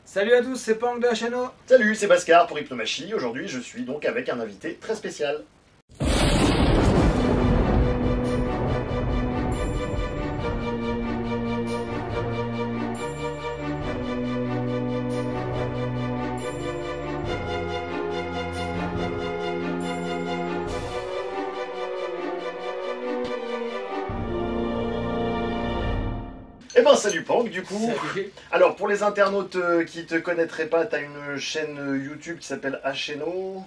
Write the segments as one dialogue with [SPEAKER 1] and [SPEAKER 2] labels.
[SPEAKER 1] Salut à tous, c'est Pang de la chaîne O.
[SPEAKER 2] Salut, c'est Bhaskar pour Hypnomachie. Aujourd'hui, je suis donc avec un invité très spécial. Eh ben salut Pang du coup.
[SPEAKER 1] Salut.
[SPEAKER 2] Alors pour les internautes qui te connaîtraient pas, t'as une chaîne YouTube qui s'appelle HNO.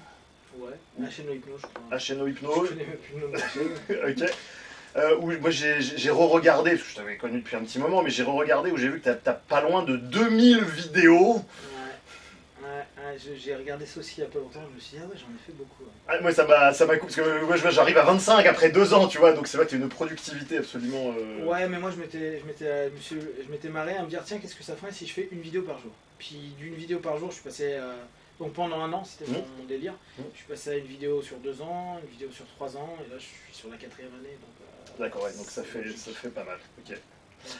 [SPEAKER 1] Ouais, la chaîne O Hypnose, je crois.
[SPEAKER 2] HNO
[SPEAKER 1] Je
[SPEAKER 2] Hypnose.
[SPEAKER 1] connais même plus le nom de la chaîne.
[SPEAKER 2] Ok. Où moi j'ai re-regardé, parce que je t'avais connu depuis un petit moment, mais j'ai re-regardé où j'ai vu que t'as pas loin de 2000 vidéos.
[SPEAKER 1] J'ai regardé ça aussi il y a pas longtemps, je me suis dit, ah ouais, j'en ai fait beaucoup. Ouais.
[SPEAKER 2] Ah, moi ça m'a coupé, parce que moi j'arrive à 25 après 2 ans, tu vois, donc c'est vrai que t'as une productivité absolument...
[SPEAKER 1] Ouais, mais moi je m'étais marré à me dire, tiens, qu'est-ce que ça ferait si je fais une vidéo par jour. Puis d'une vidéo par jour, je suis passé... donc pendant un an, c'était mon délire. Je suis passé à une vidéo sur 2 ans, une vidéo sur 3 ans, et là je suis sur la 4e année.
[SPEAKER 2] D'accord, ouais, donc ça fait pas mal, ok.
[SPEAKER 1] Donc,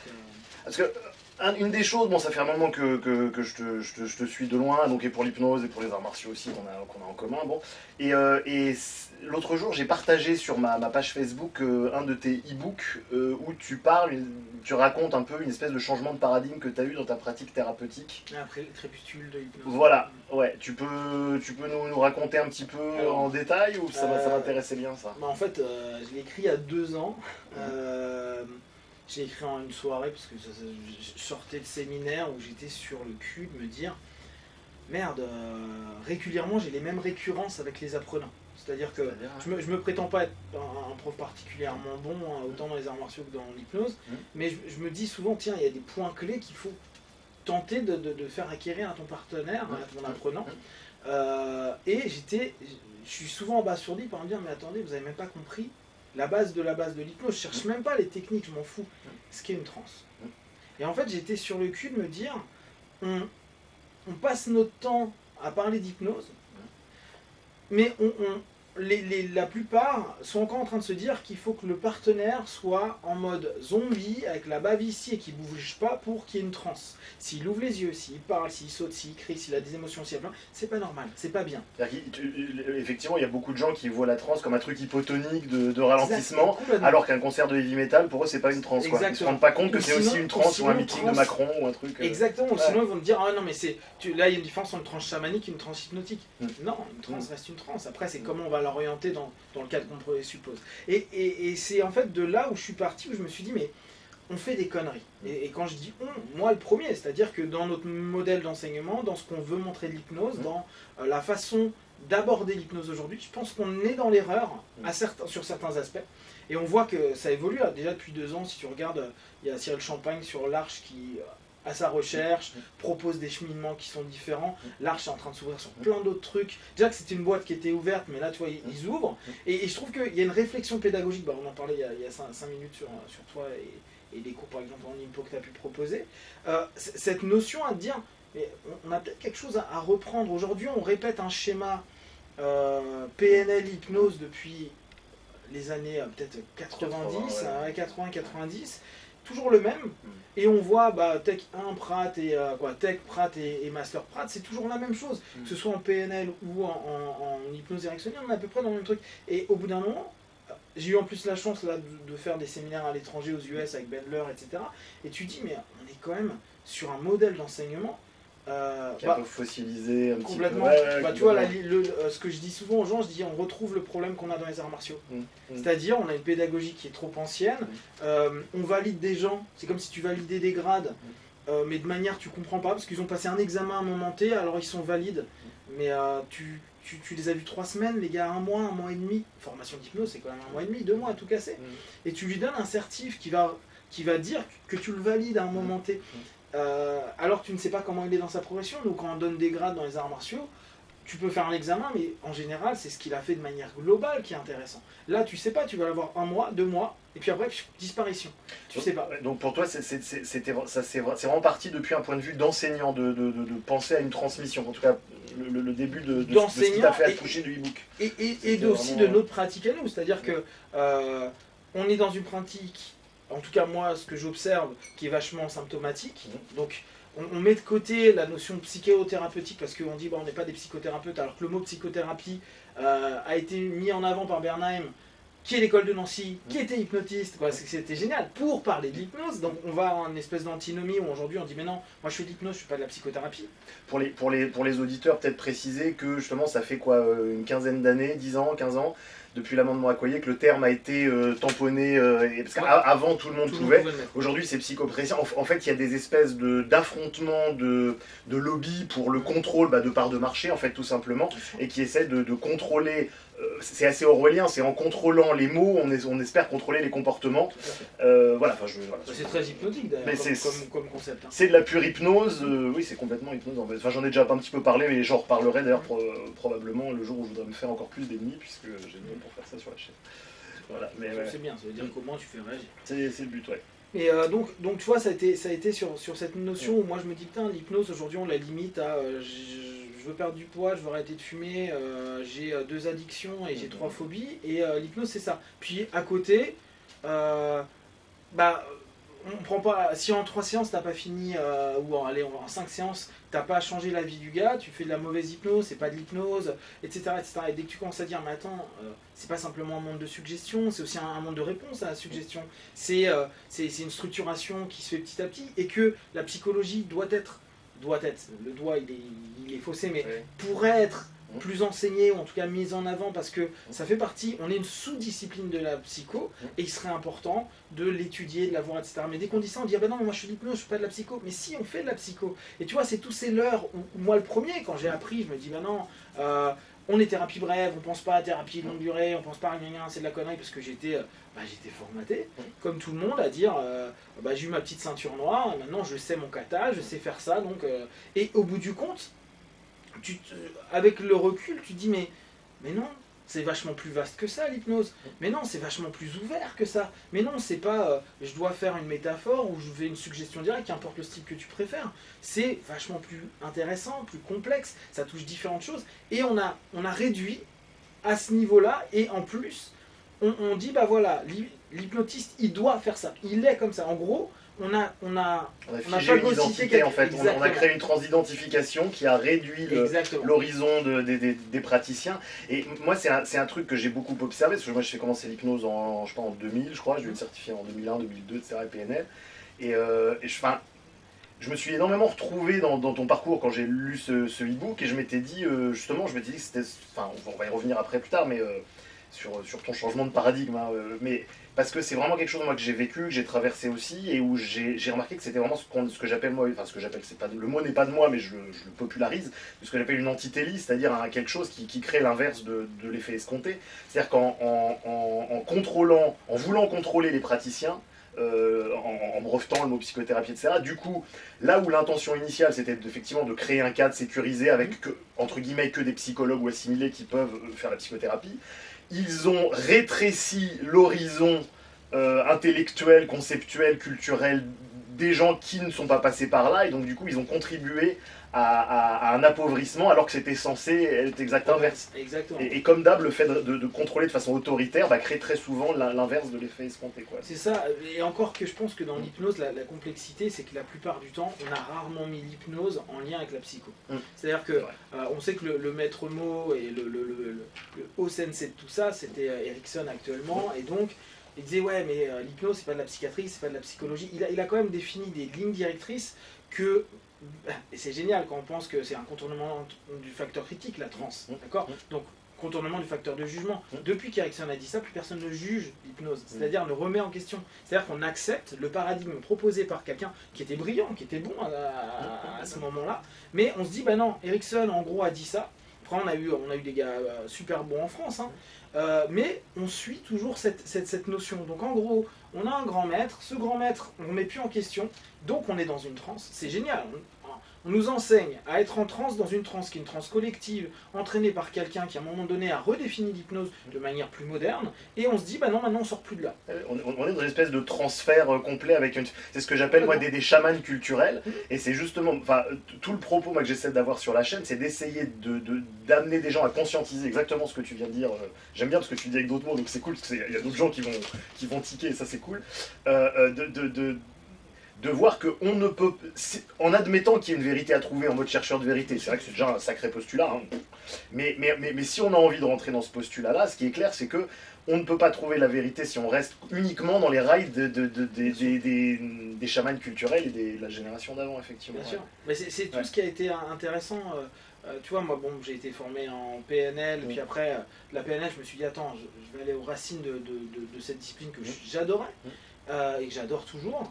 [SPEAKER 2] Parce que une des choses, bon ça fait un moment que je te suis de loin, donc et pour l'hypnose et pour les arts martiaux aussi qu'on a en commun, bon. Et l'autre jour j'ai partagé sur ma page Facebook un de tes e-books où tu racontes un peu une espèce de changement de paradigme que tu as eu dans ta pratique thérapeutique.
[SPEAKER 1] après, crépuscule de hypnose.
[SPEAKER 2] Voilà, ouais, tu peux nous raconter un petit peu en détail ou ça m'intéressait bien ça?
[SPEAKER 1] Bah en fait, je l'ai écrit il y a 2 ans. J'ai écrit en une soirée parce que je sortais de séminaire où j'étais sur le cul de me dire merde, régulièrement j'ai les mêmes récurrences avec les apprenants. C'est-à-dire que je me prétends pas être un prof particulièrement bon, hein, autant dans les arts martiaux que dans l'hypnose, mais je me dis souvent, tiens, il y a des points clés qu'il faut tenter de faire acquérir à ton partenaire, à ton apprenant. Et je suis souvent abasourdi par me dire, mais attendez, vous n'avez même pas compris la base de l'hypnose, je cherche même pas les techniques, je m'en fous. Ce qu'est une transe. Et en fait, j'étais sur le cul de me dire, on passe notre temps à parler d'hypnose, mais la plupart sont encore en train de se dire qu'il faut que le partenaire soit en mode zombie, avec la bave ici et qu'il ne bouge pas pour qu'il y ait une transe. S'il ouvre les yeux, s'il parle, s'il saute, s'il crie, s'il a des émotions, s'il a plein, c'est pas normal, c'est pas bien.
[SPEAKER 2] Effectivement, il y a beaucoup de gens qui voient la transe comme un truc hypotonique de ralentissement, alors qu'un concert de heavy metal, pour eux, c'est pas une transe. Quoi. Ils se rendent pas compte que c'est aussi une transe ou un meeting de Macron ou un truc.
[SPEAKER 1] Exactement, sinon ils vont te dire, ah non, mais là il y a une différence entre une transe chamanique et une transe hypnotique. Non, une transe reste une transe. Après, c'est comment on va l'orienter dans le cadre qu'on présuppose. Et c'est en fait de là où je suis parti, où je me suis dit, mais on fait des conneries. Et quand je dis on, moi le premier, c'est-à-dire que dans notre modèle d'enseignement, dans ce qu'on veut montrer de l'hypnose, dans la façon d'aborder l'hypnose aujourd'hui, je pense qu'on est dans l'erreur sur certains aspects. Et on voit que ça évolue. Déjà depuis 2 ans, si tu regardes, il y a Cyril Champagne sur l'Arche qui... à sa recherche, propose des cheminements qui sont différents. L'Arche est en train de s'ouvrir sur plein d'autres trucs. Déjà que c'était une boîte qui était ouverte, mais là, tu vois, ils ouvrent. Et je trouve qu'il y a une réflexion pédagogique. Bah, on en parlait il y a 5 minutes sur toi et les cours, par exemple, en IMPO que tu as pu proposer. Cette notion à dire, mais on a peut-être quelque chose à reprendre. Aujourd'hui, on répète un schéma PNL hypnose depuis les années peut-être 90, 80-90. Toujours le même, et on voit Tech 1, Pratt et Tech, Pratt et Master Pratt, c'est toujours la même chose, que ce soit en PNL ou en hypnose érectionnelle, on est à peu près dans le même truc. Et au bout d'un moment, j'ai eu en plus la chance là, de faire des séminaires à l'étranger, aux US avec Bendler, etc. Et tu dis, mais on est quand même sur un modèle d'enseignement
[SPEAKER 2] qui est un peu fossilisé, un
[SPEAKER 1] complètement.
[SPEAKER 2] petit peu.
[SPEAKER 1] Tu vois, ce que je dis souvent aux gens, je dis on retrouve le problème qu'on a dans les arts martiaux. C'est-à-dire, on a une pédagogie qui est trop ancienne, on valide des gens, c'est comme si tu validais des grades, mais de manière tu comprends pas, parce qu'ils ont passé un examen à un moment T, alors ils sont valides, mais tu les as vus 3 semaines, les gars, 1 mois et demi, formation d'hypnose c'est quand même 1 mois et demi, 2 mois à tout casser, et tu lui donnes un certif qui va dire que tu le valides à un moment T. Alors que tu ne sais pas comment il est dans sa progression. Donc quand on donne des grades dans les arts martiaux, tu peux faire un examen, mais en général c'est ce qu'il a fait de manière globale qui est intéressant. Là tu sais pas, tu vas l'avoir 1 mois, 2 mois, et puis après disparition. Tu sais pas.
[SPEAKER 2] Donc pour toi c'est vraiment parti depuis un point de vue d'enseignant, de penser à une transmission, en tout cas le début de ce qui t'a fait accoucher du e-book.
[SPEAKER 1] Et aussi de notre pratique à nous, c'est-à-dire que on est dans une pratique, en tout cas moi ce que j'observe, qui est vachement symptomatique. Donc on met de côté la notion psychothérapeutique parce qu'on dit on n'est pas des psychothérapeutes, alors que le mot psychothérapie a été mis en avant par Bernheim, qui est l'école de Nancy, qui était hypnotiste, c'était génial, pour parler de l'hypnose. Donc on va avoir une espèce d'antinomie où aujourd'hui on dit mais non, moi je fais de l'hypnose, je fais pas de la psychothérapie.
[SPEAKER 2] Pour les auditeurs, peut-être préciser que justement ça fait quoi, une quinzaine d'années, 10 ans, 15 ans, depuis l'amendement Accoyer, que le terme a été tamponné, parce qu'avant tout le monde pouvait. Aujourd'hui c'est psychopressien. En fait il y a des espèces d'affrontements de lobby pour le contrôle de parts de marché, en fait tout simplement, et qui essaient de contrôler. C'est assez orwellien, c'est en contrôlant les mots, on espère contrôler les comportements. Voilà.
[SPEAKER 1] C'est très hypnotique d'ailleurs, comme concept. Hein.
[SPEAKER 2] C'est de la pure hypnose, oui c'est complètement hypnose en fait. Enfin, j'en ai déjà un petit peu parlé, mais j'en reparlerai d'ailleurs probablement le jour où je voudrais me faire encore plus d'ennemis, puisque j'ai besoin pour faire ça sur la chaîne. Voilà, mais
[SPEAKER 1] c'est bien, ça veut dire qu'au moins tu fais réagir.
[SPEAKER 2] C'est le but, ouais.
[SPEAKER 1] Et donc tu vois, ça a été sur cette notion où moi je me dis, putain, l'hypnose aujourd'hui on la limite à je veux perdre du poids, je veux arrêter de fumer, j'ai 2 addictions et j'ai 3 phobies, et l'hypnose c'est ça. Puis à côté, on prend pas, si en 3 séances t'as pas fini, ou en 5 séances, t'as pas changé la vie du gars, tu fais de la mauvaise hypnose, c'est pas de l'hypnose, etc., etc. Et dès que tu commences à dire, mais attends, c'est pas simplement un monde de suggestion, c'est aussi un monde de réponse à la suggestion. C'est une structuration qui se fait petit à petit, et que la psychologie doit être, le doigt il est faussé, mais pourrait être plus enseignée, ou en tout cas mise en avant, parce que ça fait partie, on est une sous-discipline de la psycho, et il serait important de l'étudier, de la voir, etc. Mais dès qu'on dit ça, on dit, ah ben non, moi je fais de l'hypnose, je fais pas de la psycho. Mais si, on fait de la psycho. Et tu vois, c'est tous ces leurres où moi le premier, quand j'ai appris, je me dis, ben non, on est thérapie brève, on pense pas à thérapie longue durée, on pense pas à rien, c'est de la connerie, parce que j'étais formaté, comme tout le monde, à dire, j'ai eu ma petite ceinture noire, maintenant je sais mon kata, je sais faire ça, donc... Et au bout du compte, avec le recul, tu te dis, mais non, c'est vachement plus vaste que ça l'hypnose, mais non, c'est vachement plus ouvert que ça, mais non, c'est pas je dois faire une métaphore ou je fais une suggestion directe, qu'importe le style que tu préfères, c'est vachement plus intéressant, plus complexe, ça touche différentes choses, et on a réduit à ce niveau-là, et en plus, on dit, bah voilà, l'hypnotiste, il doit faire ça, il est comme ça, en gros, on a
[SPEAKER 2] figé une identité en fait, on a créé une transidentification qui a réduit l'horizon des praticiens. Et moi c'est un truc que j'ai beaucoup observé, parce que moi j'ai commencé l'hypnose en 2000 je crois, je vais me certifier en 2001, 2002, etc. PNL. Et je me suis énormément retrouvé dans ton parcours quand j'ai lu ce e-book, et je m'étais dit justement, que c'était, enfin on va y revenir après plus tard, mais sur ton changement de paradigme, hein, mais parce que c'est vraiment quelque chose moi que j'ai vécu, que j'ai traversé aussi, et où j'ai remarqué que c'était vraiment ce que j'appelle moi, enfin ce que j'appelle, c'est pas, le mot n'est pas de moi, mais je le popularise, ce que j'appelle une antitélie, c'est-à-dire quelque chose qui crée l'inverse de l'effet escompté. C'est-à-dire qu'en contrôlant, en voulant contrôler les praticiens, en brevetant le mot psychothérapie, etc. Du coup, là où l'intention initiale c'était effectivement de créer un cadre sécurisé avec entre guillemets que des psychologues ou assimilés qui peuvent faire la psychothérapie, ils ont rétréci l'horizon intellectuel, conceptuel, culturel des gens qui ne sont pas passés par là, et donc du coup ils ont contribué à un appauvrissement alors que c'était censé être exact inverse.
[SPEAKER 1] Exactement.
[SPEAKER 2] Et comme d'hab, le fait de contrôler de façon autoritaire crée très souvent l'inverse de l'effet escompté.
[SPEAKER 1] C'est ça, et encore que je pense que dans l'hypnose, la complexité, c'est que la plupart du temps, on a rarement mis l'hypnose en lien avec la psycho. C'est-à-dire que on sait que le maître mot et le haut sensei de tout ça, c'était Erickson actuellement, et donc il disait ouais mais l'hypnose c'est pas de la psychiatrie, c'est pas de la psychologie. Il a quand même défini des lignes directrices que, et c'est génial quand on pense que c'est un contournement du facteur critique, la transe, d'accord ? Donc contournement du facteur de jugement. Depuis qu'Erickson a dit ça, plus personne ne juge l'hypnose, c'est-à-dire ne remet en question. C'est-à-dire qu'on accepte le paradigme proposé par quelqu'un qui était brillant, qui était bon à ce moment-là, mais on se dit, bah non, Erickson en gros a dit ça. Après on a eu des gars super bons en France, hein, mais on suit toujours cette notion. Donc en gros, on a un grand maître, ce grand maître, on ne met plus en question, donc on est dans une transe, c'est génial. On nous enseigne à être en transe, dans une transe qui est une transe collective, entraînée par quelqu'un qui à un moment donné a redéfini l'hypnose de manière plus moderne, et on se dit, bah non, maintenant on sort plus de là.
[SPEAKER 2] On est dans une espèce de transfert complet avec c'est ce que j'appelle moi des chamans culturels, et c'est justement, tout le propos moi, que j'essaie d'avoir sur la chaîne, c'est d'essayer d'amener des gens à conscientiser exactement ce que tu viens de dire. J'aime bien parce que tu le dis avec d'autres mots, donc c'est cool, parce qu'il y a d'autres gens qui vont tiquer, et ça c'est cool. de voir qu'on ne peut, en admettant qu'il y ait une vérité à trouver en mode chercheur de vérité, c'est vrai que c'est déjà un sacré postulat, hein. Mais si on a envie de rentrer dans ce postulat-là, ce qui est clair, c'est que on ne peut pas trouver la vérité si on reste uniquement dans les rails des chamans culturels et de la génération d'avant, effectivement.
[SPEAKER 1] Bien sûr, mais c'est tout ce qui a été intéressant. Tu vois, moi, bon, j'ai été formé en PNL, puis après, la PNL, je me suis dit, attends, je vais aller aux racines de cette discipline que j'adorais, et que j'adore toujours.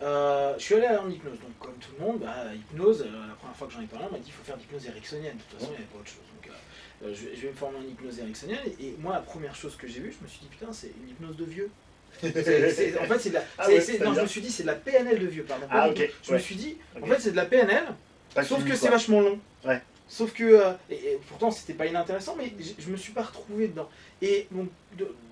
[SPEAKER 1] Je suis allé en hypnose, donc comme tout le monde, hypnose, la première fois que j'en ai parlé, on m'a dit qu'il faut faire de l'hypnose ericksonienne, de toute façon il n'y avait pas autre chose. Donc je vais me former en hypnose ericksonienne, et moi la première chose que j'ai vue, je me suis dit putain, c'est une hypnose de vieux. En fait c'est de la... non, je me suis dit c'est de la PNL de vieux, pardon. Je me suis dit, en fait c'est de la PNL, sauf que c'est vachement long. Sauf que, et pourtant c'était pas inintéressant, mais je me suis pas retrouvé dedans. Et donc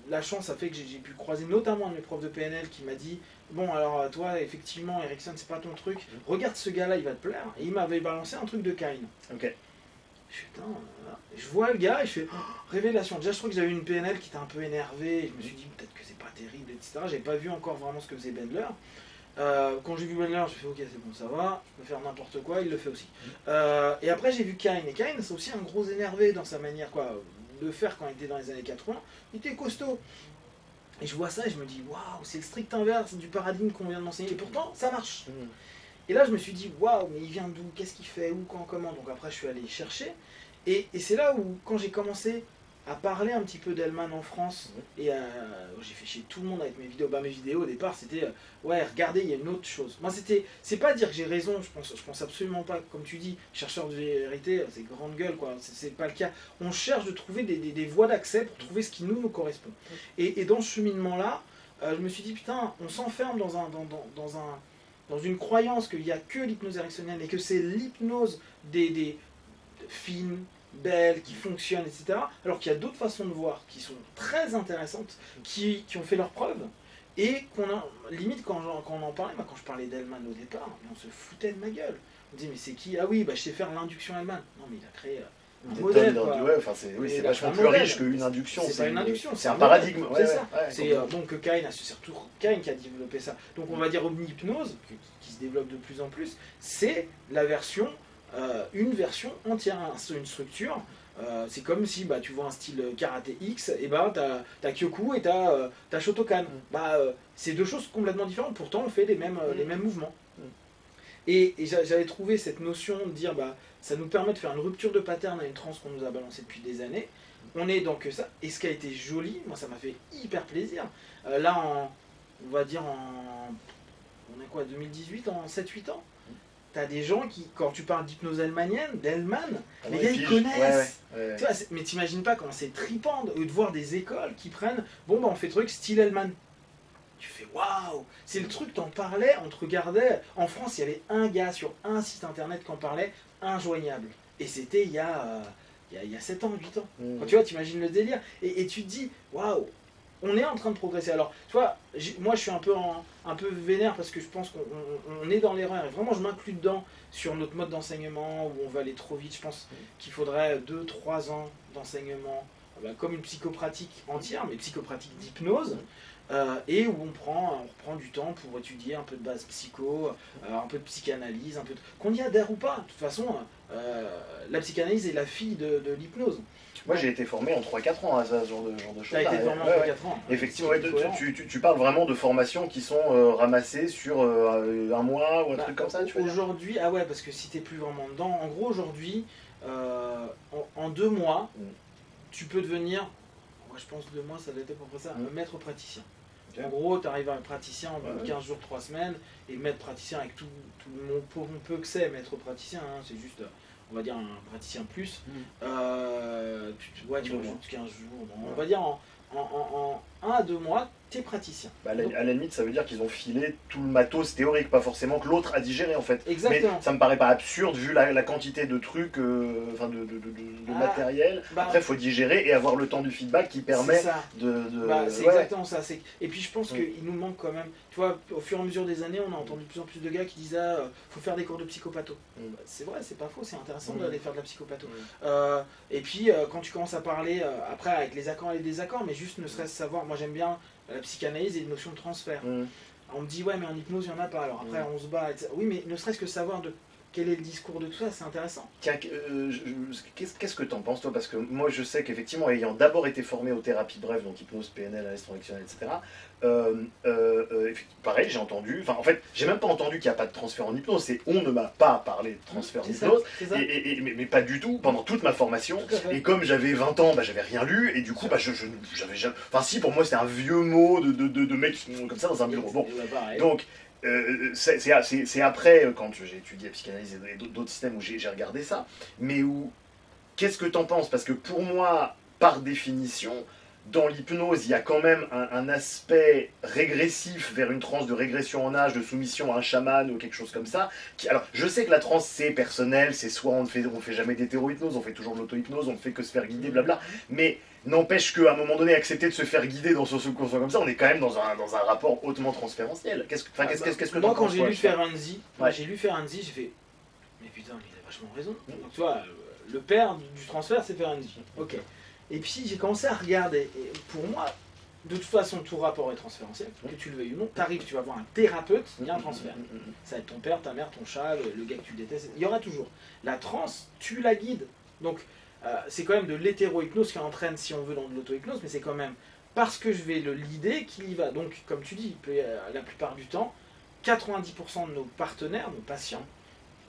[SPEAKER 1] la chance a fait que j'ai pu croiser notamment un de mes profs de PNL qui m'a dit, bon alors toi effectivement Erickson c'est pas ton truc, regarde ce gars là il va te plaire. Et il m'avait balancé un truc de Kine. Je fais, putain, je vois le gars et je fais, oh, révélation. Déjà je trouve que j'avais une PNL qui était un peu énervée, et je me suis dit peut-être que c'est pas terrible, etc. J'avais pas vu encore vraiment ce que faisait Bendler. Quand j'ai vu Bendler, j'ai fait ok c'est bon ça va, je peux faire n'importe quoi, il le fait aussi. Et après j'ai vu Kine, et Kine c'est aussi un gros énervé dans sa manière de faire quand il était dans les années 80, il était costaud. Et je vois ça et je me dis waouh, c'est le strict inverse du paradigme qu'on vient de m'enseigner, et pourtant ça marche. Et là je me suis dit waouh, mais il vient d'où, qu'est-ce qu'il fait, où, quand, comment. Donc après je suis allé chercher, et c'est là où quand j'ai commencé à parler un petit peu d'Hellman en France, et j'ai fait chier tout le monde avec mes vidéos. Mes vidéos au départ c'était ouais regardez il y a une autre chose. Moi c'est pas dire que j'ai raison, je pense absolument pas, comme tu dis, chercheur de vérité, c'est grande gueule quoi, c'est pas le cas. On cherche de trouver des voies d'accès pour trouver ce qui nous correspond. Et dans ce cheminement là, je me suis dit putain, on s'enferme dans une croyance qu'il n'y a que l'hypnose ericksonienne et que c'est l'hypnose des fines, belles, qui fonctionnent, etc. Alors qu'il y a d'autres façons de voir qui sont très intéressantes, qui ont fait leurs preuves, et qu'on a, limite quand on en parlait, quand je parlais d'Hellman au départ, on se foutait de ma gueule. On disait mais c'est qui? Ah oui, je sais faire l'induction Hellman. Non mais il a créé un modèle.
[SPEAKER 2] C'est vachement plus riche qu'une induction.
[SPEAKER 1] C'est pas une induction,
[SPEAKER 2] c'est un paradigme.
[SPEAKER 1] C'est ça. C'est bon que Kine, c'est surtout Kine qui a développé ça. Donc on va dire omni-hypnose, qui se développe de plus en plus, c'est la version, une version entière, une structure. C'est comme si tu vois un style karaté X, et t'as Kyoku et t'as Shotokan. C'est deux choses complètement différentes, pourtant on fait les mêmes mouvements. Et j'avais trouvé cette notion de dire ça nous permet de faire une rupture de pattern à une transe qu'on nous a balancée depuis des années. On est donc ça, et ce qui a été joli, moi ça m'a fait hyper plaisir. Là on va dire on est quoi, 2018, en 7-8 ans, t'as des gens qui, quand tu parles d'hypnose hellmanienne, d'Hellman, les gars ils connaissent. Tu vois, mais t'imagines pas comment c'est trippant de voir des écoles qui prennent, on fait truc style Hellman. Tu fais waouh, c'est le truc, t'en parlais, on te regardait. En France, il y avait un gars sur un site internet qui en parlait, injoignable. Et c'était il y a 7 ans, 8 ans. Quand tu vois, t'imagines le délire. Et tu te dis, waouh, on est en train de progresser. Alors, tu vois, moi je suis un peu vénère parce que je pense qu'on est dans l'erreur. Et vraiment, je m'inclus dedans sur notre mode d'enseignement où on va aller trop vite. Je pense qu'il faudrait 2-3 ans d'enseignement, comme une psychopratique entière, mais psychopratique d'hypnose. Et où on reprend du temps pour étudier un peu de base psycho, un peu de psychanalyse, qu'on y adhère ou pas. De toute façon, la psychanalyse est la fille de l'hypnose.
[SPEAKER 2] Moi j'ai été formé en 3-4 ans à ce genre de choses.
[SPEAKER 1] Tu as été formé en 3-4 ans.
[SPEAKER 2] Effectivement, tu parles vraiment de formations qui sont ramassées sur un mois ou un truc comme ça, tu vois.
[SPEAKER 1] Aujourd'hui, parce que si tu n'es plus vraiment dedans, en gros aujourd'hui, en 2 mois, tu peux devenir, je pense 2 mois ça doit être à peu près ça, un maître praticien. En gros, tu arrives à un praticien en 15 jours, 3 semaines, et maître praticien avec tout le monde peu que c'est, maître praticien, c'est juste, on va dire, un praticien plus. Tu rajoutes 15 jours, on va dire en 1 à 2 mois, t'es praticien.
[SPEAKER 2] À la limite, ça veut dire qu'ils ont filé tout le matos théorique, pas forcément que l'autre a digéré en fait.
[SPEAKER 1] Exactement.
[SPEAKER 2] Mais ça me paraît pas absurde vu la quantité de trucs, de matériel. Après, il faut digérer et avoir le temps du feedback qui permet
[SPEAKER 1] c'est exactement ça. Et puis je pense qu'il nous manque quand même, tu vois, au fur et à mesure des années, on a entendu de plus en plus de gars qui disaient faut faire des cours de psychopatho. C'est vrai, c'est pas faux, c'est intéressant d'aller faire de la psychopatho. Et puis quand tu commences à parler, après avec les accords et les désaccords, mais juste ne serait-ce savoir, moi j'aime bien la psychanalyse et les notions de transfert. On me dit, ouais, mais en hypnose, il n'y en a pas. Alors après, on se bat, etc. Oui, mais ne serait-ce que savoir quel est le discours de tout ça, c'est intéressant.
[SPEAKER 2] Qu'est-ce que tu en penses, toi? Parce que moi, je sais qu'effectivement, ayant d'abord été formé aux thérapies brèves, donc hypnose, PNL, analyse transactionnelle, etc., pareil, j'ai entendu, enfin, en fait, j'ai même pas entendu qu'il n'y a pas de transfert en hypnose, c'est on ne m'a pas parlé de transfert en hypnose, mais pas du tout, pendant toute ma formation. Et comme j'avais 20 ans, bah, j'avais rien lu, et du coup, bah, j'avais jamais. Enfin, si, pour moi, c'était un vieux mot de mecs qui sont comme ça dans un bureau. Bon, donc. C'est après, quand j'ai étudié la psychanalyse et d'autres systèmes où j'ai regardé ça, mais qu'est-ce que t'en penses? Parce que pour moi, par définition, dans l'hypnose, il y a quand même un aspect régressif vers une transe de régression en âge, de soumission à un chaman ou quelque chose comme ça. Alors, je sais que la transe, c'est personnel, c'est soit on fait jamais d'hétéro-hypnose, on fait toujours de l'auto-hypnose, on ne fait que se faire guider, blabla, mais n'empêche qu'à un moment donné, accepter de se faire guider dans son subconscient comme ça, on est quand même dans un rapport hautement transférentiel. Qu'est-ce que
[SPEAKER 1] moi, quand j'ai lu Ferenczi, j'ai fait, mais putain, il a vachement raison. Donc, tu vois, le père du transfert, c'est Ferenczi. Ok. Et puis j'ai commencé à regarder. Et pour moi, de toute façon, tout rapport est transférentiel, que tu le veuilles ou non. T'arrives, tu vas voir un thérapeute, il y a un transfert. Ça va être ton père, ta mère, ton chat, le gars que tu détestes. Il y aura toujours. La transe, tu la guides. Donc, c'est quand même de l'hétéro-hypnose qui entraîne, si on veut, dans de l'auto-hypnose, mais c'est quand même parce que je vais le leader qu'il y va. Donc, comme tu dis, la plupart du temps, 90% de nos partenaires, nos patients,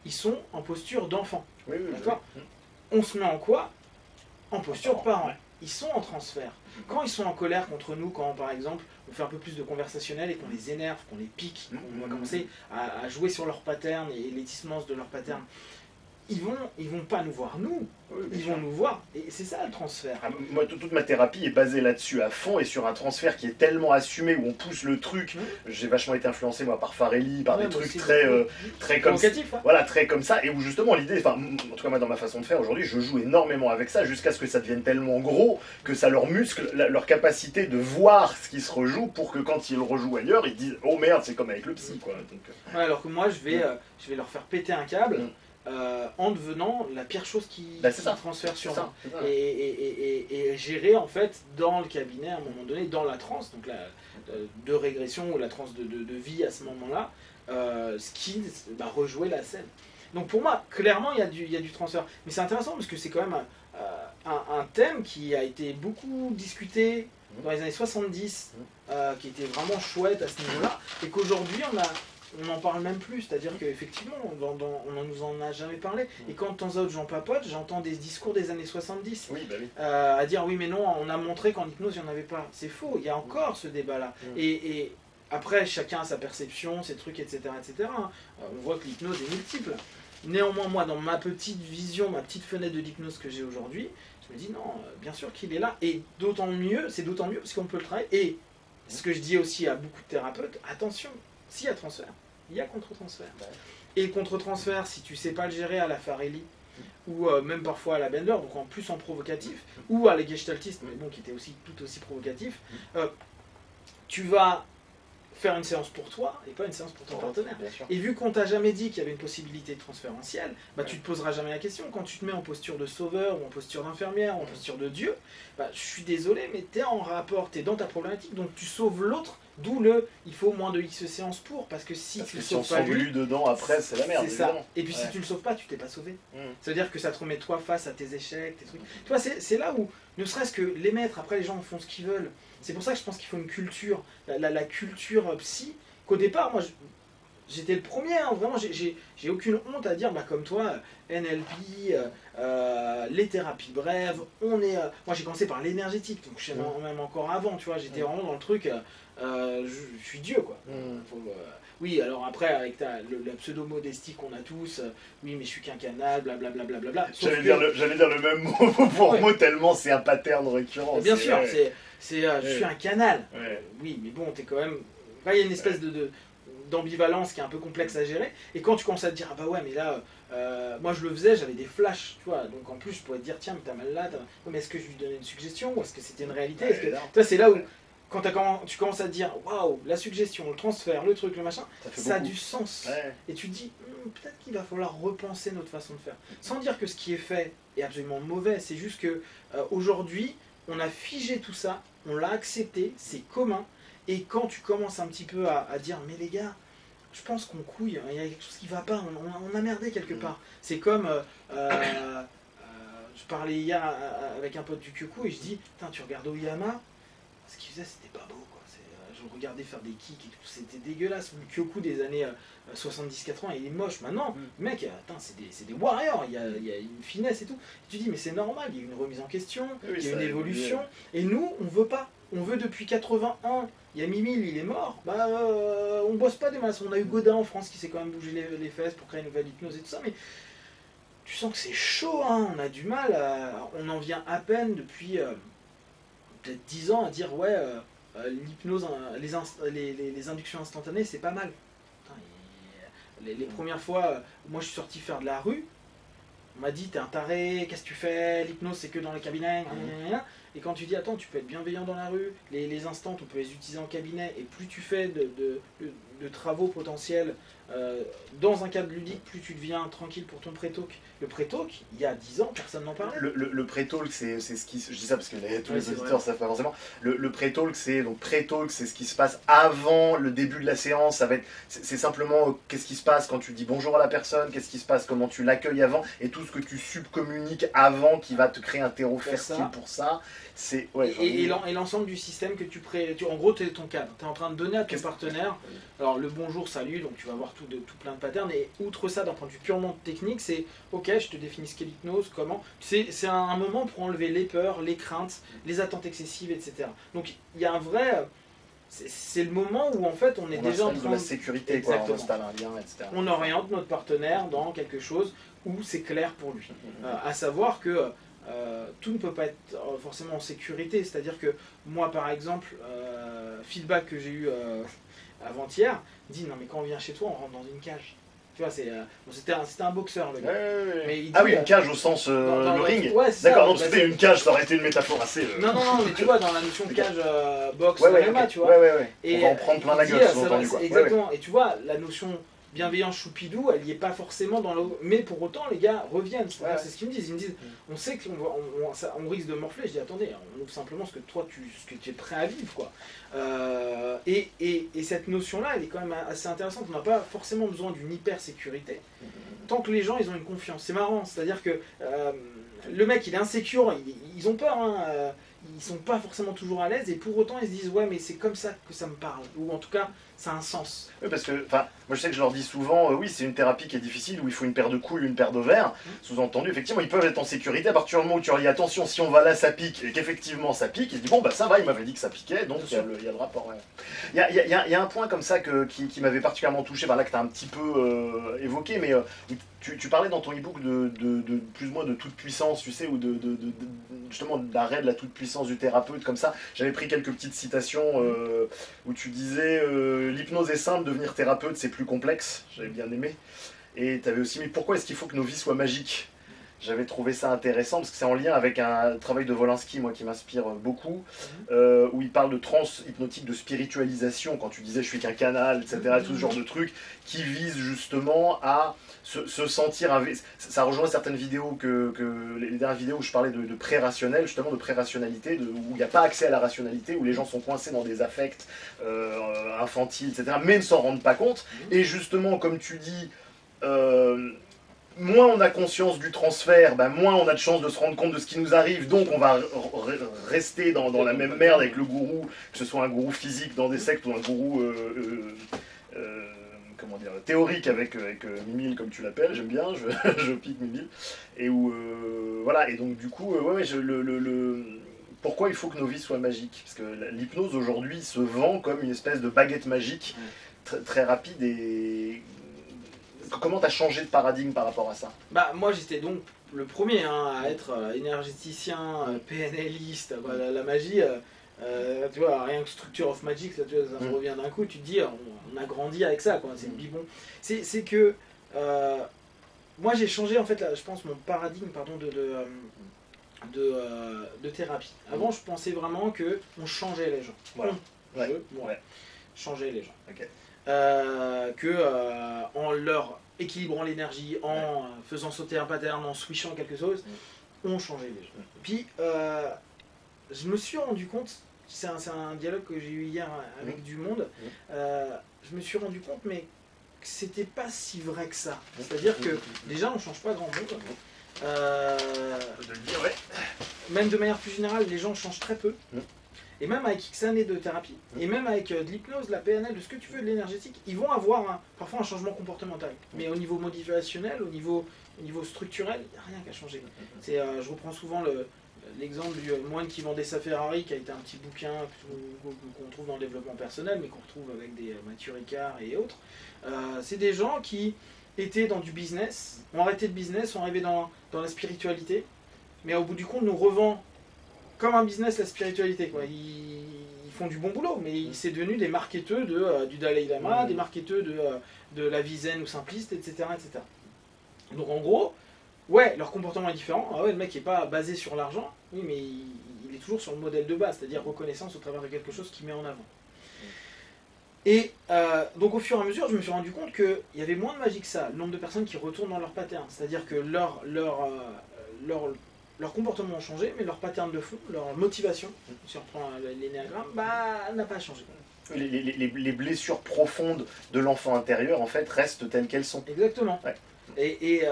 [SPEAKER 1] ils sont en posture d'enfant.
[SPEAKER 2] Oui,
[SPEAKER 1] d'accord. On se met en quoi? En posture de parents. Ils sont en transfert. Quand ils sont en colère contre nous, quand par exemple on fait un peu plus de conversationnel et qu'on les énerve, qu'on les pique, qu'on va commencer à jouer sur leur pattern et les dissonances de leur pattern, ils vont pas nous voir nous, ils vont nous voir, et c'est ça le transfert.
[SPEAKER 2] Moi, toute ma thérapie est basée là-dessus à fond, et sur un transfert qui est tellement assumé, où on pousse le truc. J'ai vachement été influencé, moi, par Farelli, par des trucs très comme ça. Voilà, très comme ça, et où justement l'idée, enfin, en tout cas moi dans ma façon de faire aujourd'hui, je joue énormément avec ça, jusqu'à ce que ça devienne tellement gros, que ça leur muscle leur capacité de voir ce qui se rejoue, pour que quand ils le rejouent ailleurs, ils disent « Oh merde, c'est comme avec le psy, quoi. »
[SPEAKER 1] Ouais, alors que moi, je vais leur faire péter un câble, en devenant la pire chose qui transfère sur moi. Et gérer en fait dans le cabinet à un moment donné, dans la transe, donc de régression ou la transe de vie à ce moment-là, ce qui va rejouer la scène. Donc pour moi, clairement, il y a du transfert. Mais c'est intéressant parce que c'est quand même un thème qui a été beaucoup discuté dans les années 70, qui était vraiment chouette à ce niveau-là, et qu'aujourd'hui on n'en parle même plus, c'est-à-dire qu'effectivement, on ne nous en a jamais parlé. Et quand de temps à autre j'en papote, j'entends des discours des années 70, à dire oui mais non, on a montré qu'en hypnose il n'y en avait pas. C'est faux, il y a encore ce débat-là. Et après, chacun a sa perception, ses trucs, etc. etc. On voit que l'hypnose est multiple. Néanmoins, moi, dans ma petite vision, ma petite fenêtre de l'hypnose que j'ai aujourd'hui, je me dis non, bien sûr qu'il est là. Et d'autant mieux, c'est d'autant mieux parce qu'on peut le travailler. Et ce que je dis aussi à beaucoup de thérapeutes, attention, s'il y a transfert, il y a contre-transfert. Et le contre-transfert, si tu ne sais pas le gérer à la Farelli, ou même parfois à la Bender, donc en plus en provocatif, ou à la Gestaltiste, mais bon, qui était aussi tout aussi provocatif, tu vas faire une séance pour toi et pas une séance pour ton partenaire. Et vu qu'on t'a jamais dit qu'il y avait une possibilité de transférentielle, bah tu te poseras jamais la question. Quand tu te mets en posture de sauveur ou en posture d'infirmière ou en posture de Dieu, bah je suis désolé, mais tu es en rapport, tu es dans ta problématique, donc tu sauves l'autre, d'où il faut moins de X séances pour, parce que si tu le sauves pas lui,
[SPEAKER 2] dedans après c'est la merde.
[SPEAKER 1] C'est ça. Et puis si tu le sauves pas, tu t'es pas sauvé. Ça veut dire que ça te remet toi face à tes échecs, tes trucs. Tu vois, c'est là où, ne serait-ce que les maîtres, après les gens font ce qu'ils veulent. C'est pour ça que je pense qu'il faut une culture, la culture psy, qu'au départ, moi, j'étais le premier, hein, vraiment, j'ai aucune honte à dire, bah, comme toi, NLP, les thérapies brèves, moi j'ai commencé par l'énergétique, donc je sais même encore avant, tu vois, j'étais vraiment dans le truc, je suis Dieu, quoi. Oui, alors après, avec la pseudo-modestie qu'on a tous, oui, mais je suis qu'un canal, blablabla.
[SPEAKER 2] J'allais dire le même mot pour mot, tellement c'est un pattern récurrent.
[SPEAKER 1] Bien sûr, je suis un canal. Oui, mais bon, t'es quand même... Là, il y a une espèce d'ambivalence qui est un peu complexe à gérer. Et quand tu commences à te dire, ah bah ouais, mais là, moi je le faisais, j'avais des flashs, tu vois. Donc en plus, je pourrais te dire, tiens, mais t'as mal là, mais est-ce que je lui donnais une suggestion ou est-ce que c'était une réalité? Toi, c'est là où... Quand tu commences à te dire, waouh, la suggestion, le transfert, le truc, le machin, ça a du sens. Et tu te dis, peut-être qu'il va falloir repenser notre façon de faire. Sans dire que ce qui est fait est absolument mauvais, c'est juste que aujourd'hui, on a figé tout ça, on l'a accepté, c'est commun, Et quand tu commences un petit peu à dire, mais les gars, je pense qu'on couille, il y a quelque chose qui va pas, on a merdé quelque part. C'est comme, je parlais hier avec un pote du Kyoku et je dis, putain, tu regardes Oyama, ce qu'il faisait, c'était pas beau, quoi. Je le regardais faire des kicks et tout, c'était dégueulasse. Le Kyoku des années 70-80, il est moche. Maintenant, mec, attends, c'est des warriors, il y a une finesse et tout. Et tu dis, mais c'est normal, il y a une remise en question, il y a une évolution. Et nous, on veut pas. On veut depuis 81. Il y a Mimile, il est mort. Bah, on bosse pas des masses. On a eu Godin en France qui s'est quand même bougé les fesses pour créer une nouvelle hypnose et tout ça. Mais tu sens que c'est chaud, hein. On a du mal. On en vient à peine depuis peut-être 10 ans à dire, ouais. L'hypnose, les inductions instantanées, c'est pas mal. Les premières fois, moi je suis sorti faire de la rue, on m'a dit t'es un taré, qu'est-ce que tu fais, l'hypnose c'est que dans les cabinets, et quand tu dis attends tu peux être bienveillant dans la rue, les instants on peut les utiliser en cabinet, et plus tu fais de travaux potentiels dans un cadre ludique, plus tu deviens tranquille pour ton pré-talk. Le pré-talk, il y a 10 ans, personne n'en parlait.
[SPEAKER 2] Le pré-talk, c'est ce qui... Je dis ça parce que tous les auditeurs savent pas forcément. Le pré-talk, c'est ce qui se passe avant le début de la séance. C'est simplement qu'est-ce qui se passe quand tu dis bonjour à la personne, qu'est-ce qui se passe, comment tu l'accueilles avant, et tout ce que tu subcommuniques avant qui va te créer un terreau fertile pour ça. Et
[SPEAKER 1] l'ensemble du système que en gros, tu es ton cadre. Tu es en train de donner à ton partenaire. Alors, le bonjour, salut, donc tu vas voir tout plein de patterns. Et outre ça, d'un point de vue purement technique, c'est ok, je te définis ce qu'est l'hypnose, comment. C'est un moment pour enlever les peurs, les craintes, les attentes excessives, etc. Donc, il y a un vrai. C'est le moment où en fait on est déjà en train
[SPEAKER 2] de la sécurité, quoi, on installe un lien, etc.
[SPEAKER 1] On oriente notre partenaire dans quelque chose où c'est clair pour lui. À savoir que tout ne peut pas être forcément en sécurité. C'est-à-dire que moi, par exemple, feedback que j'ai eu avant-hier, dit non mais quand on vient chez toi, on rentre dans une cage. Tu vois, c'était un boxeur le gars.
[SPEAKER 2] Mais il dit, une cage au sens le ring. Ouais, d'accord, donc c'était une cage, ça aurait été une métaphore assez.
[SPEAKER 1] Non, mais tu vois, dans la notion de cage boxe, MMA, tu vois.
[SPEAKER 2] Et on va en prendre plein la gueule, sous-entendu, quoi.
[SPEAKER 1] Exactement. Et tu vois, la notion bienveillance choupidou, elle n'y est pas forcément dans le... Mais pour autant, les gars reviennent. C'est ce qu'ils me disent. Ils me disent, on sait qu'on risque de morfler. Je dis, attendez, on ouvre simplement ce que tu es prêt à vivre, quoi. Et cette notion-là, elle est quand même assez intéressante. On n'a pas forcément besoin d'une hyper-sécurité. Tant que les gens, ils ont une confiance. C'est marrant, c'est-à-dire que le mec, il est insécure, ils ont peur, hein, ils sont pas forcément toujours à l'aise, et pour autant, ils se disent, ouais, mais c'est comme ça que ça me parle. Ou en tout cas, ça a un sens.
[SPEAKER 2] Oui, parce que, moi je sais que je leur dis souvent, oui, c'est une thérapie qui est difficile, où il faut une paire de couilles, une paire d'ovaires. Sous-entendu, effectivement, ils peuvent être en sécurité à partir du moment où tu leur dis, attention, si on va là, ça pique, et qu'effectivement ça pique, ils se disent, bon, bah ça va, il m'avait dit que ça piquait, donc il y a le rapport. Il y a un point comme ça qui m'avait particulièrement touché, là que tu as un petit peu évoqué, mais tu parlais dans ton e-book de plus ou moins de toute puissance, tu sais, ou justement d'arrêt de la toute puissance du thérapeute, comme ça. J'avais pris quelques petites citations où tu disais l'hypnose est simple, devenir thérapeute c'est plus complexe, j'avais bien aimé. Et tu avais aussi mis pourquoi est-ce qu'il faut que nos vies soient magiques. J'avais trouvé ça intéressant parce que c'est en lien avec un travail de Wolinski, moi, qui m'inspire beaucoup, où il parle de trans-hypnotique, de spiritualisation, quand tu disais je suis qu'un canal, etc., tout ce genre de trucs, qui vise justement à se sentir... Ça rejoint certaines vidéos, les dernières vidéos où je parlais de pré-rationnel, justement de pré-rationalité, où il n'y a pas accès à la rationalité, où les gens sont coincés dans des affects infantiles, etc., mais ne s'en rendent pas compte. Et justement, comme tu dis... moins on a conscience du transfert, moins on a de chances de se rendre compte de ce qui nous arrive, donc on va rester dans la même merde avec le gourou, que ce soit un gourou physique dans des sectes ou un gourou comment dire, théorique avec Mimile comme tu l'appelles, j'aime bien, je pique Mimile, et où voilà, et donc du coup, pourquoi il faut que nos vies soient magiques? Parce que l'hypnose aujourd'hui se vend comme une espèce de baguette magique très rapide. Et comment tu as changé de paradigme par rapport à ça?
[SPEAKER 1] Moi j'étais donc le premier à être énergéticien, PNListe, la magie, tu vois, rien que Structure of Magic, là, tu vois, ça me revient d'un coup, tu te dis, on a grandi avec ça, quoi, c'est le bibon. C'est que, moi j'ai changé en fait, là, je pense, mon paradigme de thérapie. Avant je pensais vraiment qu'on changeait les gens.
[SPEAKER 2] Voilà.
[SPEAKER 1] Changer les gens.
[SPEAKER 2] Okay.
[SPEAKER 1] En leur équilibrant l'énergie, en faisant sauter un pattern, en switchant quelque chose, on changeait les gens. Puis je me suis rendu compte c'est un dialogue que j'ai eu hier avec du monde, je me suis rendu compte, mais que c'était pas si vrai que ça. C'est-à-dire que déjà, on change pas grand monde.
[SPEAKER 2] De le dire, ouais.
[SPEAKER 1] Même de manière plus générale, les gens changent très peu. Et même avec X années de thérapie, et même avec de l'hypnose, de la PNL, de ce que tu veux, de l'énergétique, ils vont avoir parfois un changement comportemental. Mais au niveau motivationnel, au niveau structurel, il n'y a rien qui a changé. Je reprends souvent l'exemple du moine qui vendait sa Ferrari, qui a été un petit bouquin qu'on trouve dans le développement personnel, mais qu'on retrouve avec des Mathieu Ricard et autres. C'est des gens qui étaient dans du business, ont arrêté le business, sont arrivés dans la spiritualité, mais au bout du compte, nous revend comme un business la spiritualité, quoi. Ils font du bon boulot, mais c'est devenu des marketeurs du Dalai Lama, des marketeurs de la vie zen ou simpliste, etc., etc. Donc en gros, ouais, leur comportement est différent. Ah ouais, le mec n'est pas basé sur l'argent, oui, mais il est toujours sur le modèle de base, c'est-à-dire reconnaissance au travers de quelque chose qu'il met en avant. Et donc au fur et à mesure, je me suis rendu compte qu'il y avait moins de magie que ça, le nombre de personnes qui retournent dans leur pattern, c'est-à-dire que leur comportement a changé, mais leur pattern de fond, leur motivation, si on reprend l'énéagramme, n'a pas changé.
[SPEAKER 2] Les blessures profondes de l'enfant intérieur, en fait, restent telles qu'elles sont.
[SPEAKER 1] Exactement.
[SPEAKER 2] Ouais.
[SPEAKER 1] Et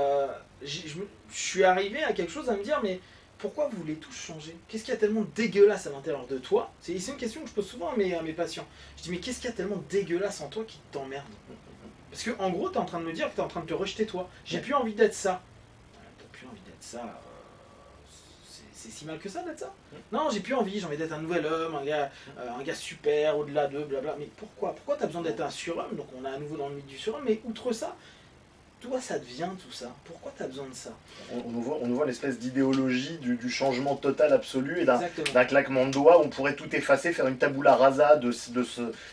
[SPEAKER 1] je suis arrivé à quelque chose à me dire, mais pourquoi vous voulez tous changer? Qu'est-ce qu'il y a tellement dégueulasse à l'intérieur de toi? C'est une question que je pose souvent à mes patients. Je dis, mais qu'est-ce qu'il y a tellement dégueulasse en toi qui t'emmerde? Parce qu'en gros, tu es en train de me dire que tu es en train de te rejeter toi. J'ai plus envie d'être ça. T'as plus envie d'être ça. C'est si mal que ça d'être ça? Non, j'ai plus envie d'être un nouvel homme, un gars super, au-delà de blabla. Mais pourquoi tu as besoin d'être un surhomme? Donc on est à nouveau dans le mythe du surhomme, mais outre ça, toi ça devient tout ça. Pourquoi tu as besoin de ça?
[SPEAKER 2] On nous voit l'espèce d'idéologie du changement total absolu et d'un claquement de doigts, on pourrait tout effacer, faire une tabula rasa de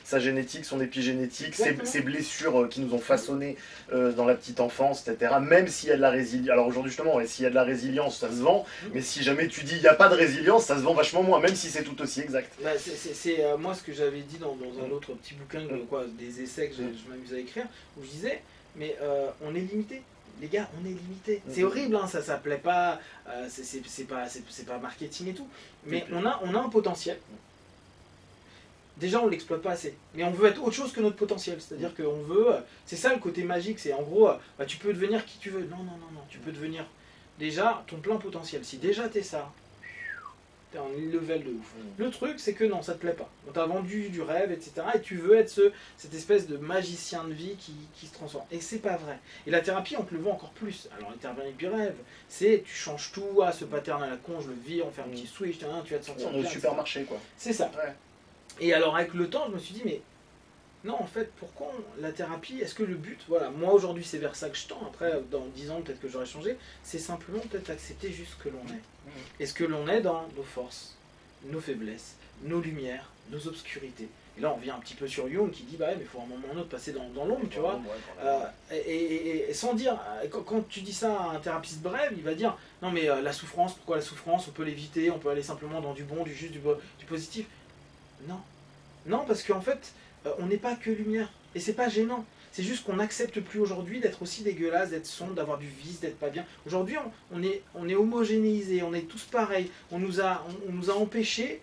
[SPEAKER 2] sa génétique, son épigénétique, ses blessures qui nous ont façonnés dans la petite enfance, etc. Même s'il y a de la résilience. Alors aujourd'hui justement, s'il y a de la résilience, ça se vend, mais si jamais tu dis il n'y a pas de résilience, ça se vend vachement moins, même si c'est tout aussi exact.
[SPEAKER 1] C'est moi ce que j'avais dit dans un autre petit bouquin, des essais que je m'amuse à écrire, où je disais, mais on est limité. Les gars, on est limité. C'est horrible, hein, ça plaît pas, c'est pas marketing et tout. Mais on a un potentiel. Déjà, on l'exploite pas assez. Mais on veut être autre chose que notre potentiel. C'est-à-dire qu'on veut... C'est ça le côté magique. C'est en gros, tu peux devenir qui tu veux. Non. Tu peux devenir déjà ton plein potentiel. Si déjà t'es ça, t'es en level de ouf. Le truc, c'est que non, ça te plaît pas. On t'a vendu du rêve, etc. Et tu veux être cette espèce de magicien de vie qui se transforme. Et c'est pas vrai. Et la thérapie, on te le vend encore plus. Alors, l'intervenir du rêve, c'est tu changes tout, ce pattern à la con, je le vis, on fait un petit switch, tu vas te sentir
[SPEAKER 2] bien. Au supermarché, quoi.
[SPEAKER 1] C'est ça.
[SPEAKER 2] Ouais.
[SPEAKER 1] Et alors, avec le temps, je me suis dit, mais non, en fait, pourquoi la thérapie, est-ce que le but, voilà, moi aujourd'hui c'est vers ça que je tends, après dans 10 ans peut-être que j'aurais changé, c'est simplement peut-être accepter juste ce que l'on est. Et ce que l'on est dans nos forces, nos faiblesses, nos lumières, nos obscurités. Et là on revient un petit peu sur Jung qui dit, bah ouais, mais il faut à un moment ou un autre passer dans l'ombre, tu vois. Et sans dire, quand tu dis ça à un thérapeute bref, il va dire, non mais la souffrance, pourquoi la souffrance, on peut l'éviter, on peut aller simplement dans du bon, du juste, du positif. Non, parce qu'en fait, on n'est pas que lumière. Et c'est pas gênant. C'est juste qu'on n'accepte plus aujourd'hui d'être aussi dégueulasse, d'être sombre, d'avoir du vice, d'être pas bien. Aujourd'hui, on est homogénéisé, on est tous pareils. On nous a empêchés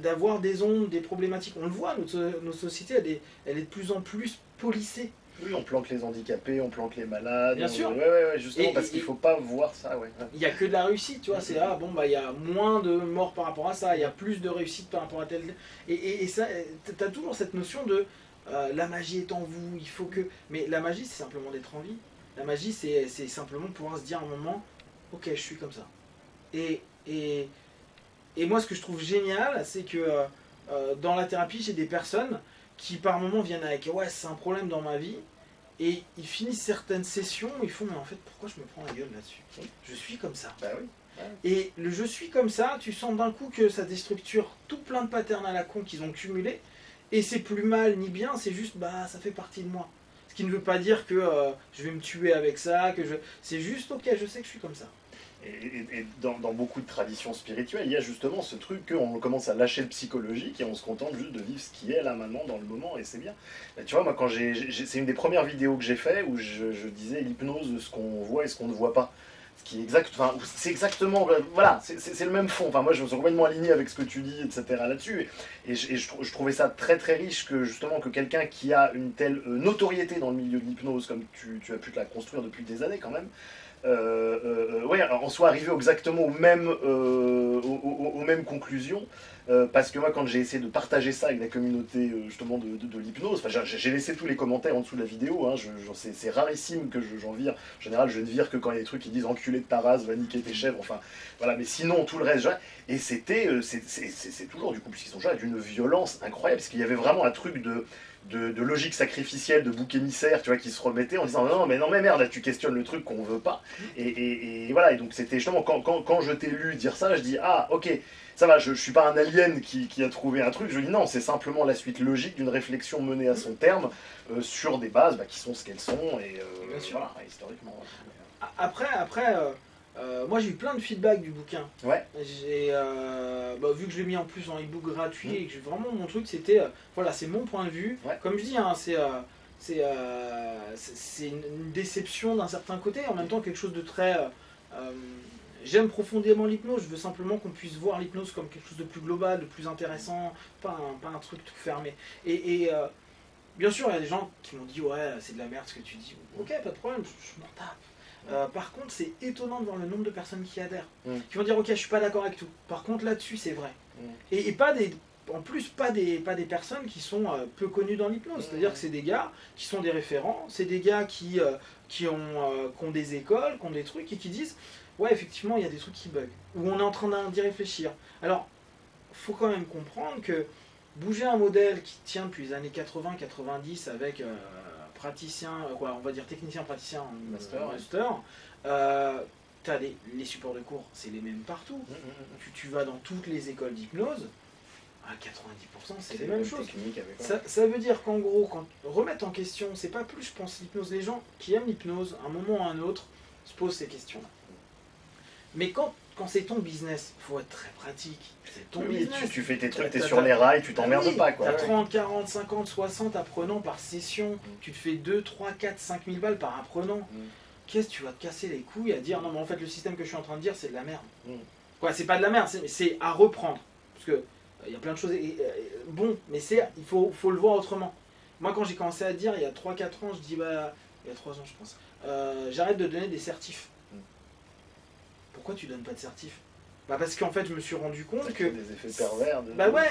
[SPEAKER 1] d'avoir des ondes, des problématiques. On le voit, notre société, elle est de plus en plus policée.
[SPEAKER 2] Oui, on planque les handicapés, on planque les malades.
[SPEAKER 1] Bien sûr.
[SPEAKER 2] Ouais, justement, parce qu'il ne faut pas voir ça. Ouais.
[SPEAKER 1] Il n'y a que de la réussite, tu vois. C'est il y a moins de morts par rapport à ça, il y a plus de réussite par rapport à tel. Et ça, tu as toujours cette notion de la magie est en vous, il faut que. Mais la magie, c'est simplement d'être en vie. La magie, c'est simplement de pouvoir se dire à un moment, ok, je suis comme ça. Et moi, ce que je trouve génial, c'est que dans la thérapie, j'ai des personnes qui par moment viennent avec ouais, c'est un problème dans ma vie, et ils finissent certaines sessions, ils font mais en fait pourquoi je me prends la gueule là-dessus? Je suis comme ça.
[SPEAKER 2] Bah oui.
[SPEAKER 1] Et le je suis comme ça, tu sens d'un coup que ça déstructure tout plein de patterns à la con qu'ils ont cumulés, et c'est plus mal ni bien, c'est juste bah ça fait partie de moi. Ce qui ne veut pas dire que je vais me tuer avec ça, c'est juste ok, je sais que je suis comme ça.
[SPEAKER 2] Et dans beaucoup de traditions spirituelles, il y a justement ce truc qu'on commence à lâcher le psychologique et on se contente juste de vivre ce qui est là maintenant, dans le moment, et c'est bien. Et tu vois, moi, quand c'est une des premières vidéos que j'ai fait où je disais l'hypnose, ce qu'on voit et ce qu'on ne voit pas. qui est exact, enfin, c'est exactement, voilà, c'est le même fond. Enfin, moi, je me suis complètement aligné avec ce que tu dis, etc. là-dessus. Et je trouvais ça très très riche que justement que quelqu'un qui a une telle notoriété dans le milieu de l'hypnose, comme tu as pu te la construire depuis des années quand même, ouais, on soit arrivé exactement aux mêmes conclusions. Parce que moi, quand j'ai essayé de partager ça avec la communauté justement de l'hypnose, enfin, j'ai laissé tous les commentaires en dessous de la vidéo, hein, c'est rarissime que j'en vire. En général, je ne vire que quand il y a des trucs qui disent enculé de ta race, va niquer tes chèvres, enfin voilà, mais sinon tout le reste, et c'était, c'est toujours du coup, puisqu'ils sont déjà d'une violence incroyable, parce qu'il y avait vraiment un truc de logique sacrificielle, de bouc émissaire, tu vois, qui se remettait en disant non mais merde, là tu questionnes le truc qu'on veut pas, et voilà, et donc c'était justement quand je t'ai lu dire ça, je dis ah ok, ça va, je suis pas un alien qui a trouvé un truc, je dis non, c'est simplement la suite logique d'une réflexion menée à son terme sur des bases qui sont ce qu'elles sont, et voilà, historiquement.
[SPEAKER 1] Après moi j'ai eu plein de feedback du bouquin.
[SPEAKER 2] Ouais.
[SPEAKER 1] Vu que je l'ai mis en plus en e-book gratuit et que vraiment mon truc c'était, voilà, c'est mon point de vue. Ouais. Comme je dis, hein, c'est une déception d'un certain côté, en même temps quelque chose de très... J'aime profondément l'hypnose, je veux simplement qu'on puisse voir l'hypnose comme quelque chose de plus global, de plus intéressant, pas un truc tout fermé. Bien sûr, il y a des gens qui m'ont dit ouais, c'est de la merde ce que tu dis. Ok, pas de problème, je m'en tape. Par contre, c'est étonnant de voir le nombre de personnes qui adhèrent, qui vont dire ok, je suis pas d'accord avec tout. Par contre, là-dessus, c'est vrai. Et pas des... En plus, pas des personnes qui sont peu connues dans l'hypnose. C'est-à-dire que c'est des gars qui sont des référents, c'est des gars qui ont des écoles, qui ont des trucs et qui disent ouais, effectivement, il y a des trucs qui bug, ou on est en train d'y réfléchir. Alors, il faut quand même comprendre que bouger un modèle qui tient depuis les années 80-90 avec praticien, on va dire technicien, praticien, master, t'as les supports de cours, c'est les mêmes partout. Tu vas dans toutes les écoles d'hypnose, à 90% c'est les mêmes choses. Ça veut dire qu'en gros, quand remettre en question, c'est pas plus, je pense, l'hypnose. Les gens qui aiment l'hypnose, à un moment ou à un autre, se posent ces questions-là. Mais quand c'est ton business, il faut être très pratique. C'est ton business. Tu
[SPEAKER 2] fais tes trucs, tu es sur les rails, tu t'emmerdes pas.
[SPEAKER 1] Tu as 30, 40, 50, 60 apprenants par session. Tu te fais 2, 3, 4, 5 000 balles par apprenant. Qu'est-ce que tu vas te casser les couilles à dire non, mais en fait, le système que je suis en train de dire, c'est de la merde. C'est pas de la merde, c'est à reprendre. Parce que il y a plein de choses. Bon, mais il faut le voir autrement. Moi, quand j'ai commencé à dire, il y a 3-4 ans, je dis, il y a 3 ans, je pense, j'arrête de donner des certifs. Pourquoi tu donnes pas de certif? Parce qu'en fait je me suis rendu compte que...
[SPEAKER 2] des effets pervers.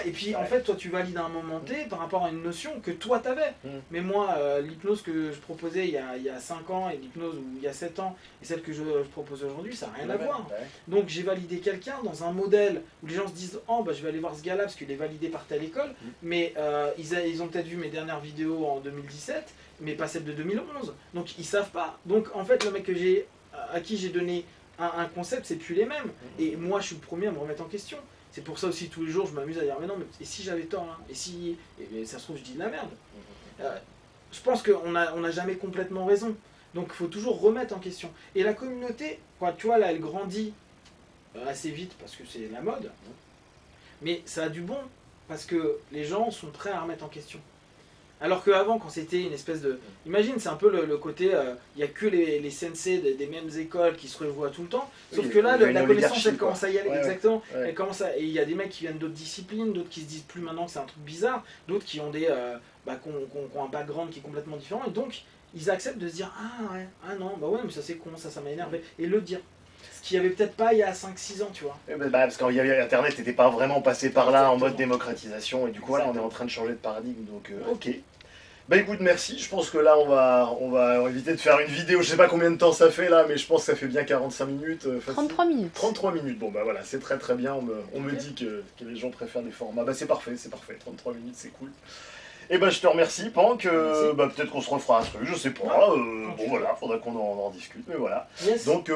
[SPEAKER 1] Et puis en fait toi tu valides à un moment T par rapport à une notion que toi t'avais. Mais moi l'hypnose que je proposais il y a 5 ans et l'hypnose il y a 7 ans et celle que je propose aujourd'hui, ça n'a rien à voir. Donc j'ai validé quelqu'un dans un modèle où les gens se disent oh je vais aller voir ce gars là parce qu'il est validé par telle école, mais ils ont peut-être vu mes dernières vidéos en 2017 mais pas celles de 2011, donc ils savent pas. Donc en fait le mec à qui j'ai donné un concept, c'est plus les mêmes. Et moi, je suis le premier à me remettre en question. C'est pour ça aussi, tous les jours, je m'amuse à dire mais non, mais et si j'avais tort là? Et si ça se trouve, je dis de la merde. Je pense qu'on n'a jamais complètement raison. Donc, il faut toujours remettre en question. Et la communauté, tu vois, là, elle grandit assez vite parce que c'est la mode. Mais ça a du bon parce que les gens sont prêts à remettre en question. Alors qu'avant, quand c'était une espèce de... Imagine, c'est un peu le côté... Il n'y a que les sensei des mêmes écoles qui se revoient tout le temps. Sauf que là, la connaissance, elle commence à y aller. Exactement. Elle commence à... Et il y a des mecs qui viennent d'autres disciplines, d'autres qui se disent plus maintenant que c'est un truc bizarre, d'autres qui ont qui ont un background qui est complètement différent. Et donc, ils acceptent de se dire ah non, mais ça c'est con, ça m'a énervé. Et le dire. Ce qu'il n'y avait peut-être pas il y a 5-6 ans, tu vois.
[SPEAKER 2] Parce qu'il y avait Internet n'était pas vraiment passé par là en mode démocratisation. Et du coup, voilà, on est en train de changer de paradigme. Donc, ok. Écoute, merci. Je pense que là, on va éviter de faire une vidéo. Je sais pas combien de temps ça fait là, mais je pense que ça fait bien 45 minutes.
[SPEAKER 3] 33 minutes.
[SPEAKER 2] 33 minutes. Bon, voilà, c'est très très bien. On me dit que les gens préfèrent des formats. C'est parfait, c'est parfait. 33 minutes, c'est cool. Et je te remercie, Pank. Peut-être qu'on se refera un truc, je sais pas. Bon, voilà, faudra qu'on en discute, mais voilà.
[SPEAKER 1] Yes.
[SPEAKER 2] Donc,